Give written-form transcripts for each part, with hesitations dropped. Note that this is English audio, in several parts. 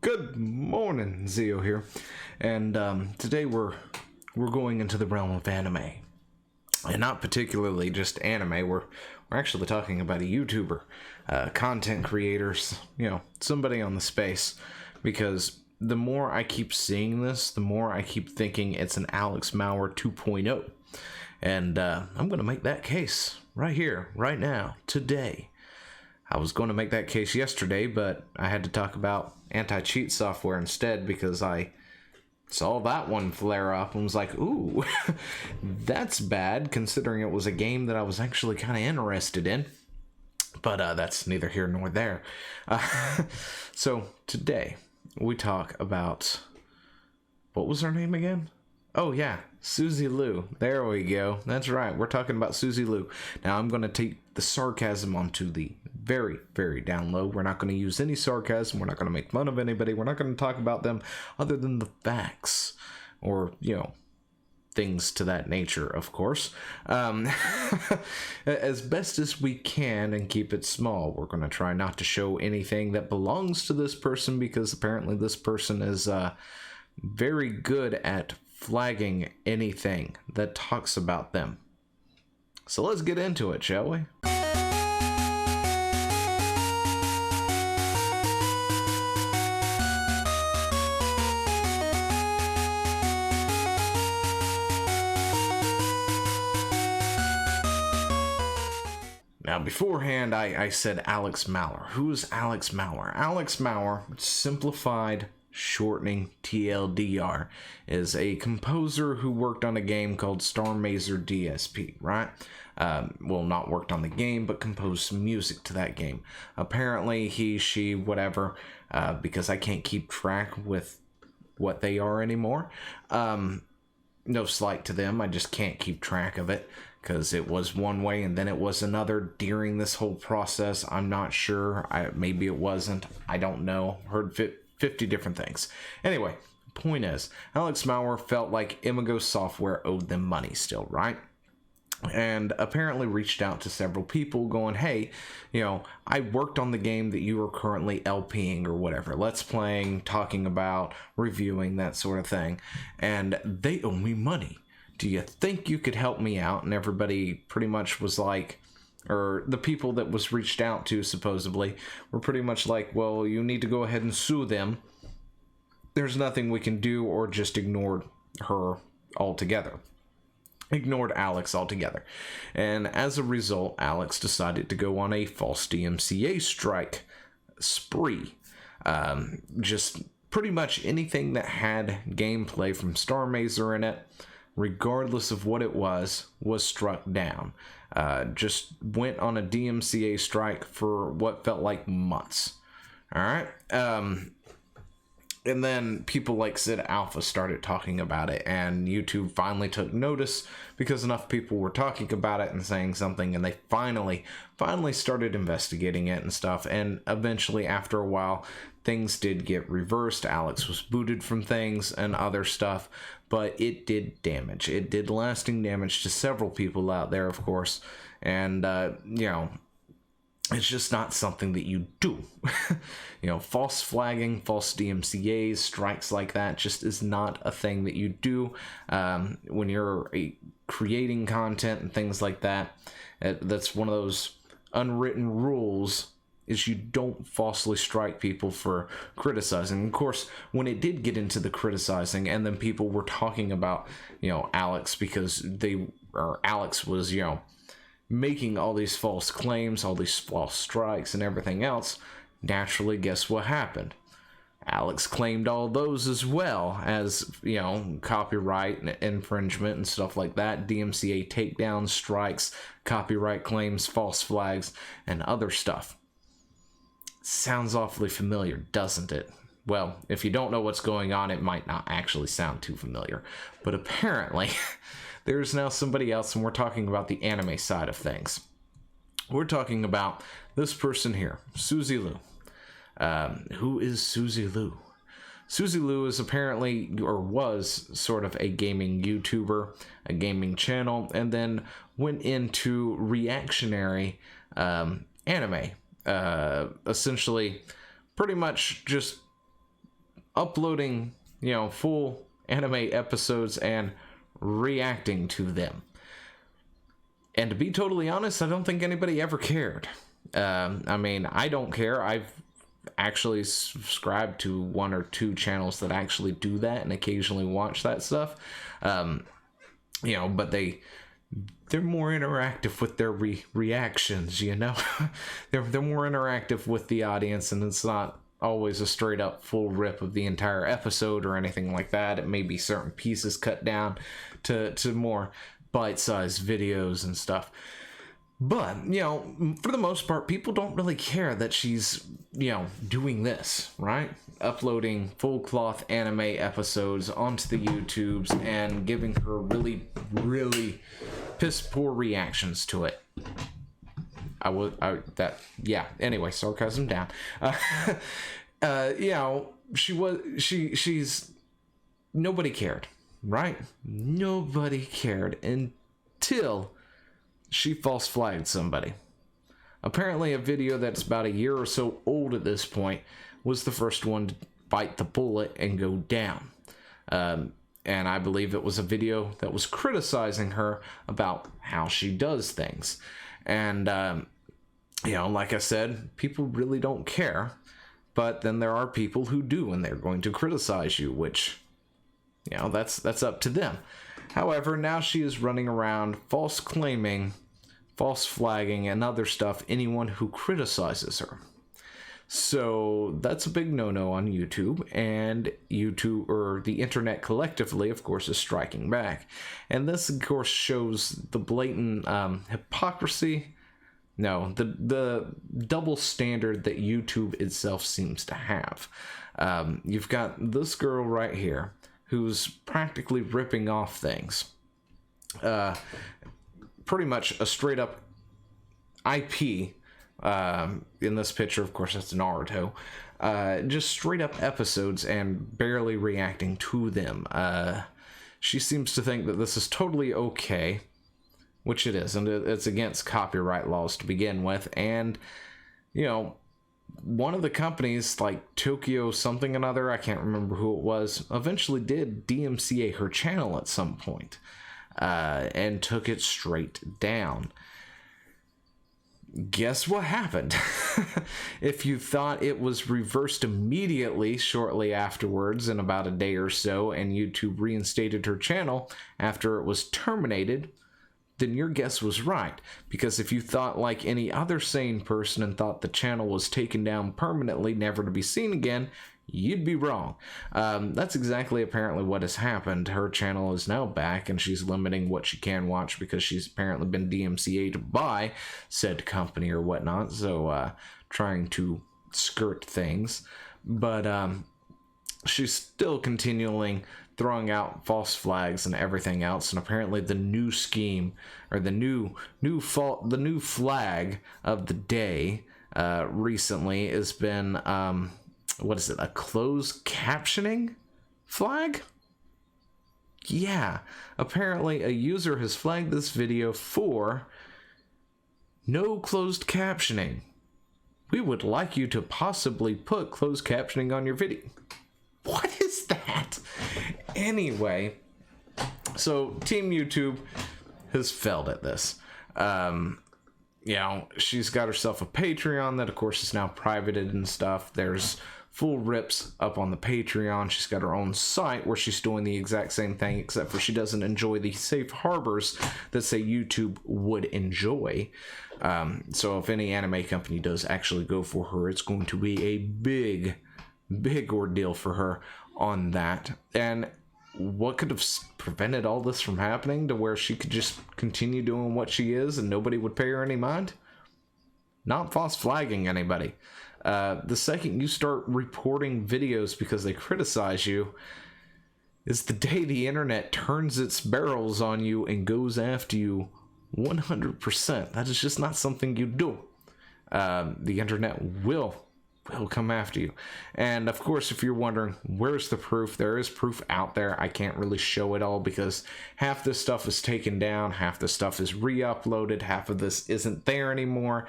Good morning, Zio here, and today we're going into the realm of anime, and not particularly just anime. We're actually talking about a YouTuber, content creators, somebody on the space, because the more I keep seeing this, the more I keep thinking it's an Alex Maurer 2.0, and I'm gonna make that case right here, right now, today. I was going to make that case yesterday, but I had to talk about anti-cheat software instead because I saw that one flare up and was like, ooh, that's bad considering it was a game that I was actually kind of interested in. But that's neither here nor there. So today we talk about, what was her name again? Oh yeah, Suzy Lu. There we go. That's right. We're talking about Suzy Lu. Now I'm going to take the sarcasm onto the very, very down low. We're not going to use any sarcasm. We're not going to make fun of anybody. We're not going to talk about them other than the facts or, things to that nature, of course. As best as we can and keep it small. We're going to try not to show anything that belongs to this person because apparently this person is very good at flagging anything that talks about them. So let's get into it, shall we? Now, beforehand, I said Alex Maurer. Who's Alex Maurer? Alex Maurer, simplified shortening TLDR, is a composer who worked on a game called Star Mazer DSP, right? Well, not worked on the game, but composed some music to that game. Apparently, he, she, whatever, because I can't keep track with what they are anymore. No slight to them, I just can't keep track of it. Because it was one way and then it was another during this whole process. I'm not sure. Maybe it wasn't. I don't know. Heard 50 different things. Anyway, point is, Alex Maurer felt like Imago Software owed them money still, right? And apparently reached out to several people going, hey, I worked on the game that you are currently LPing or whatever. Let's playing, talking about, reviewing, that sort of thing. And they owe me money. Do you think you could help me out? And everybody pretty much was like, or the people that was reached out to supposedly were pretty much like, well, you need to go ahead and sue them. There's nothing we can do, or just ignored her altogether. Ignored Alex altogether. And as a result, Alex decided to go on a false DMCA strike spree. Just pretty much anything that had gameplay from Star Mazer in it, regardless of what it was struck down. Just went on a DMCA strike for what felt like months. Alright? And then people like Sid Alpha started talking about it, and YouTube finally took notice because enough people were talking about it and saying something, and they finally started investigating it and stuff. And eventually, after a while, things did get reversed. Alex was booted from things and other stuff, but it did damage. It did lasting damage to several people out there, of course, and it's just not something that you do. False flagging, false DMCAs, strikes like that just is not a thing that you do when you're creating content and things like that. That's one of those unwritten rules, is you don't falsely strike people for criticizing. Of course, when it did get into the criticizing and then people were talking about, Alex because Alex was, making all these false claims, all these false strikes and everything else, naturally, guess what happened? Alex claimed all those as well as, copyright infringement and stuff like that, DMCA takedowns, strikes, copyright claims, false flags, and other stuff. Sounds awfully familiar, doesn't it? Well, if you don't know what's going on, it might not actually sound too familiar. But apparently, there's now somebody else, and we're talking about the anime side of things. We're talking about this person here, Suzy Lu. Who is Suzy Lu? Suzy Lu is apparently, or was, sort of a gaming YouTuber, a gaming channel, and then went into reactionary anime. Essentially, pretty much just uploading, full anime episodes and reacting to them. And to be totally honest, I don't think anybody ever cared. I mean, I don't care. I've actually subscribed to 1 or 2 channels that actually do that and occasionally watch that stuff. But they're more interactive with their reactions, they're more interactive with the audience, and it's not always a straight up full rip of the entire episode or anything like that. It may be certain pieces cut down to more bite-sized videos and stuff. But, for the most part, people don't really care that she's, doing this, right? Uploading full-cloth anime episodes onto the YouTubes and giving her really, really piss-poor reactions to it. Anyway, sarcasm down. She's, nobody cared, right? Nobody cared until she false flagged somebody. Apparently a video that's about a year or so old at this point was the first one to bite the bullet and go down. And I believe it was a video that was criticizing her about how she does things. And, like I said, people really don't care. But then there are people who do, and they're going to criticize you, which, that's up to them. However, now she is running around false claiming, false flagging, and other stuff anyone who criticizes her. So that's a big no-no on YouTube, and YouTube, or the internet collectively, of course, is striking back. And this, of course, shows the blatant hypocrisy. No, the double standard that YouTube itself seems to have. You've got this girl right here who's practically ripping off things. Pretty much a straight up IP. In this picture, of course, that's Naruto. Just straight up episodes and barely reacting to them. She seems to think that this is totally okay, which it is, and it's against copyright laws to begin with. And, one of the companies, like Tokyo something another, I can't remember who it was, eventually did DMCA her channel at some point, and took it straight down. Guess what happened? If you thought it was reversed immediately shortly afterwards, in about a day or so, and YouTube reinstated her channel after it was terminated, then your guess was right. Because if you thought like any other sane person and thought the channel was taken down permanently, never to be seen again, you'd be wrong. That's exactly apparently what has happened. Her channel is now back, and she's limiting what she can watch because she's apparently been DMCA'd by said company or whatnot, so trying to skirt things. But she's still continuing throwing out false flags and everything else, and apparently the new scheme, or the new flag of the day recently has been what is it, a closed captioning flag? Yeah, apparently a user has flagged this video for no closed captioning. We would like you to possibly put closed captioning on your video. What is that? Anyway, so Team YouTube has failed at this. She's got herself a Patreon that, of course, is now privated and stuff. There's full rips up on the Patreon. She's got her own site where she's doing the exact same thing, except for she doesn't enjoy the safe harbors that, say, YouTube would enjoy. So if any anime company does actually go for her, it's going to be a big ordeal for her on that. And what could have prevented all this from happening to where she could just continue doing what she is and nobody would pay her any mind? Not false flagging anybody. The second you start reporting videos because they criticize you is the day the internet turns its barrels on you and goes after you 100%. That is just not something you do. The internet will come after you. And of course, if you're wondering where's the proof, there is proof out there. I can't really show it all because half this stuff is taken down, half the stuff is re-uploaded, half of this isn't there anymore.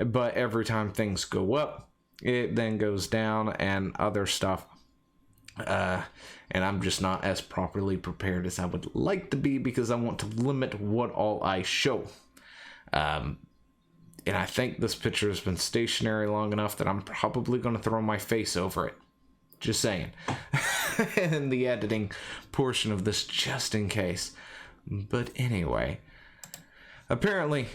But every time things go up, it then goes down, and other stuff And I'm just not as properly prepared as I would like to be because I want to limit what all I show. And I think this picture has been stationary long enough that I'm probably going to throw my face over it. Just saying. In the editing portion of this, just in case. But anyway, apparently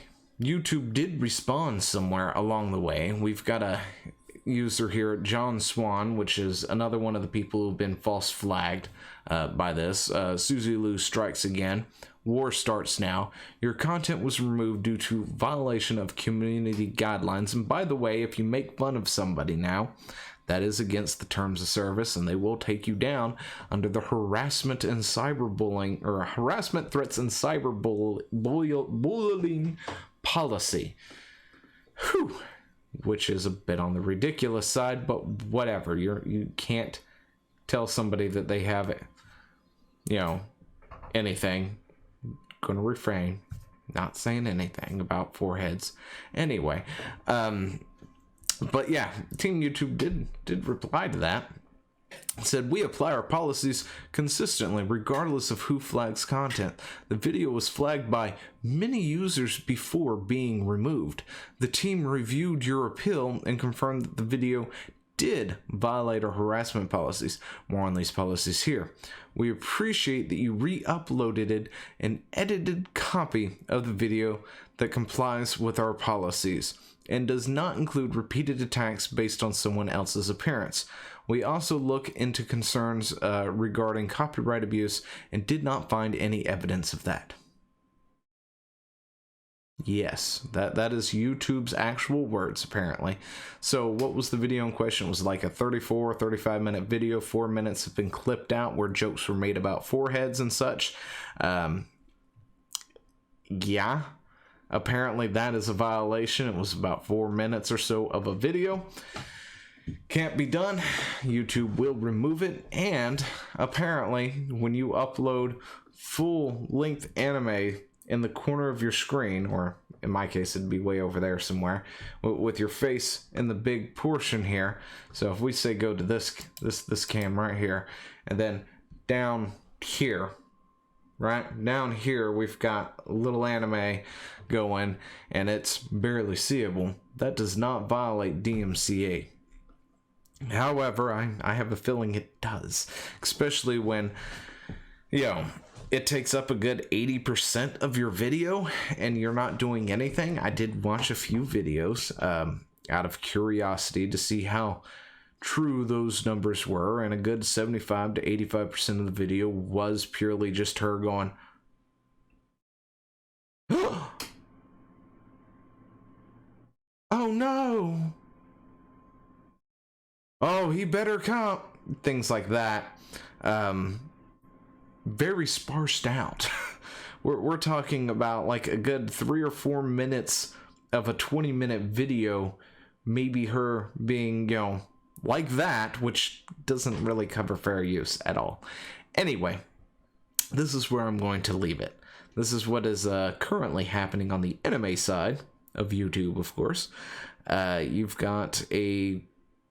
YouTube did respond somewhere along the way. We've got a user here, John Swan, which is another one of the people who've been false flagged by this. Suzy Lu strikes again. War starts now. Your content was removed due to violation of community guidelines. And by the way, if you make fun of somebody now, that is against the terms of service, and they will take you down under the harassment and cyberbullying, or harassment, threats, and cyberbullying policy. Whew. Which is a bit on the ridiculous side, but whatever. You can't tell somebody that they have, anything. Gonna refrain, not saying anything about foreheads. Anyway, but yeah, Team YouTube did reply to that. It said, we apply our policies consistently regardless of who flags content. The video was flagged by many users before being removed. The team reviewed your appeal and confirmed that the video did violate our harassment policies. More on these policies here. We appreciate that you re-uploaded an edited copy of the video that complies with our policies and does not include repeated attacks based on someone else's appearance. We also look into concerns regarding copyright abuse and did not find any evidence of that. Yes, that is YouTube's actual words, apparently. So what was the video in question? It was like a 35 minute video. 4 minutes have been clipped out where jokes were made about foreheads and such. Yeah, apparently that is a violation. It was about 4 minutes or so of a video. Can't be done. YouTube will remove it. And apparently when you upload full-length anime in the corner of your screen, or in my case it'd be way over there somewhere, with your face in the big portion here. So if we say go to this cam right here, and then down here, right down here we've got a little anime going and it's barely seeable, that does not violate DMCA. However, I have a feeling it does, especially when it takes up a good 80% of your video and you're not doing anything. I did watch a few videos out of curiosity to see how true those numbers were, and a good 75 to 85% of the video was purely just her going, oh no, oh he better come, things like that. Very sparsed out. we're talking about like a good 3 or 4 minutes of a 20-minute video, maybe her being, like that, which doesn't really cover fair use at all. Anyway, this is where I'm going to leave it. This is what is currently happening on the anime side of YouTube, of course. You've got a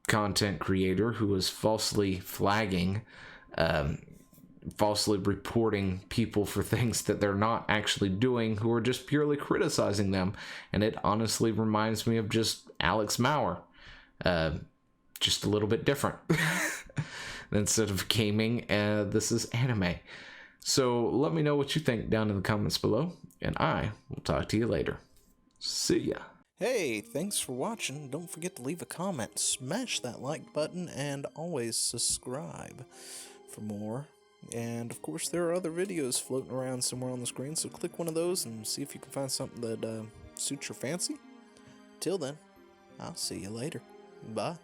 content creator who is falsely flagging, falsely reporting people for things that they're not actually doing, who are just purely criticizing them. And it honestly reminds me of just Alex Mauer, just a little bit different. Instead of gaming, this is anime. So let me know what you think down in the comments below, and I will talk to you later. See ya. Hey, thanks for watching. Don't forget to leave a comment, smash that like button, and always subscribe for more. And of course there are other videos floating around somewhere on the screen, so click one of those and see if you can find something that suits your fancy. Till then, I'll see you later. Bye.